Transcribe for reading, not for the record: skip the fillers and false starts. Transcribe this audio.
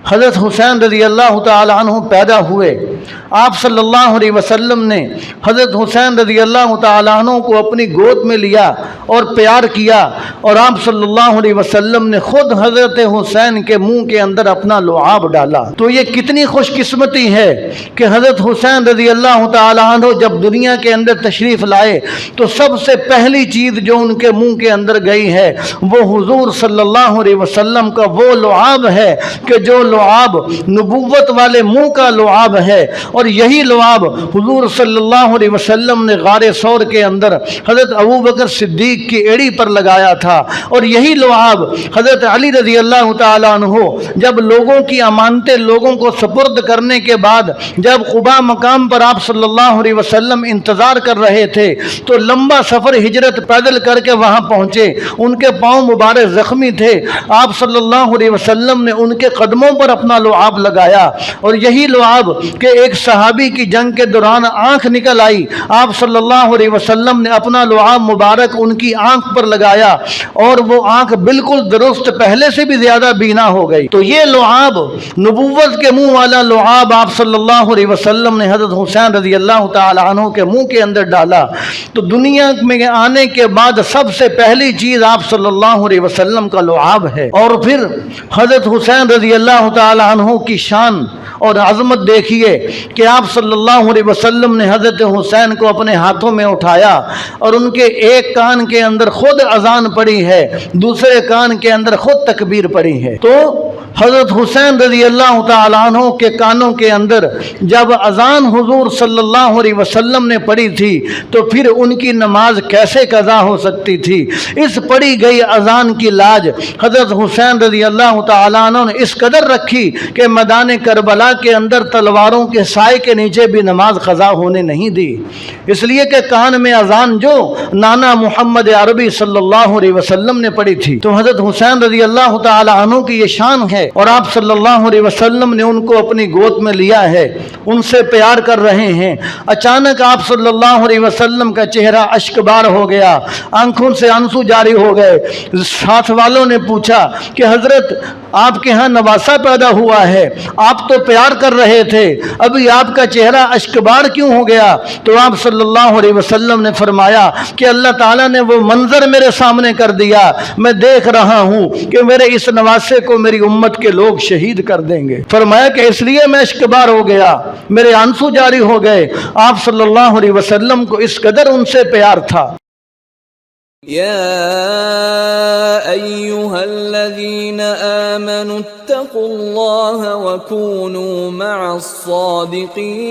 حضرت حسین رضی اللہ تعالی عنہ پیدا ہوئے، آپ صلی اللہ علیہ وسلم نے حضرت حسین رضی اللہ تعالی عنہ کو اپنی گود میں لیا اور پیار کیا، اور آپ صلی اللہ علیہ وسلم نے خود حضرت حسین کے منہ کے اندر اپنا لعاب ڈالا۔ تو یہ کتنی خوش قسمتی ہے کہ حضرت حسین رضی اللہ تعالی عنہ جب دنیا کے اندر تشریف لائے تو سب سے پہلی چیز جو ان کے منہ کے اندر گئی ہے وہ حضور صلی اللہ علیہ وسلم کا وہ لعاب ہے کہ جو لعاب نبوت والے منہ کا لعاب ہے، اور یہی لعاب حضور صلی اللہ علیہ وسلم نے غار ثور کے اندر حضرت ابوبکر صدیق کی ایڑی پر لگایا تھا، اور یہی لعاب حضرت علی رضی اللہ تعالیٰ عنہ جب لوگوں کی امانتیں لوگوں کو سپرد کرنے کے بعد جب قباء مقام پر آپ صلی اللہ علیہ وسلم انتظار کر رہے تھے تو لمبا سفر ہجرت پیدل کر کے وہاں پہنچے، ان کے پاؤں مبارک زخمی تھے، آپ صلی اللہ علیہ وسلم نے ان کے قدموں پر اپنا لعاب لگایا، اور یہی لعاب کہ ایک صحابی کی جنگ کے دوران آنکھ نکل آئی، آپ صلی اللہ علیہ وسلم نے اپنا لعاب مبارک ان کی آنکھ پر لگایا اور وہ آنکھ بالکل درست پہلے سے بھی زیادہ بینا ہو گئی۔ تو یہ لعاب نبوت کے منہ والا لعاب آپ صلی اللہ علیہ وسلم نے حضرت حسین رضی اللہ تعالی عنہ کے منہ کے اندر ڈالا، تو دنیا میں آنے کے بعد سب سے پہلی چیز آپ صلی اللہ علیہ وسلم کا لعاب ہے۔ اور پھر حضرت حسین رضی اللہ تعالی عنہ کی شان اور عظمت دیکھیے کہ آپ صلی اللہ علیہ وسلم نے حضرت حسین کو اپنے ہاتھوں میں اٹھایا اور ان کے ایک کان کے اندر خود اذان پڑی ہے، دوسرے کان کے اندر خود تکبیر پڑی ہے۔ تو حضرت حسین رضی اللہ تعالیٰ عنہ کے کانوں کے اندر جب اذان حضور صلی اللہ علیہ وسلم نے پڑھی تھی تو پھر ان کی نماز کیسے قضا ہو سکتی تھی؟ اس پڑھی گئی اذان کی لاج حضرت حسین رضی اللہ تعالیٰ عنہ نے اس قدر رکھی کہ میدان کربلا کے اندر تلواروں کے سائے کے نیچے بھی نماز قضا ہونے نہیں دی، اس لیے کہ کان میں اذان جو نانا محمد عربی صلی اللہ علیہ وسلم نے پڑھی تھی۔ تو حضرت حسین رضی اللہ تعالی عنہ کی یہ شان ہے، اور آپ صلی اللہ علیہ وسلم نے ان کو اپنی گود میں لیا ہے، ان سے پیار کر رہے ہیں۔ اچانک آپ صلی اللہ علیہ وسلم کا چہرہ اشکبار ہو گیا، آنکھوں سے آنسو جاری ہو گئے۔ ساتھ والوں نے پوچھا کہ حضرت آپ کے ہاں نواسہ پیدا ہوا ہے، آپ تو پیار کر رہے تھے، ابھی آپ کا چہرہ اشکبار کیوں ہو گیا؟ تو آپ صلی اللہ علیہ وسلم نے فرمایا کہ اللہ تعالیٰ نے وہ منظر میرے سامنے کر دیا، میں دیکھ رہا ہوں کہ میرے اس نواسے کو میری امت کے لوگ شہید کر دیں گے۔ فرمایا کہ اس لیے میں اشکبار ہو گیا، میرے آنسو جاری ہو گئے۔ آپ صلی اللہ علیہ وسلم کو اس قدر ان سے پیار تھا۔ يا أيها الذين آمنوا اتقوا الله وكونوا مع الصادقين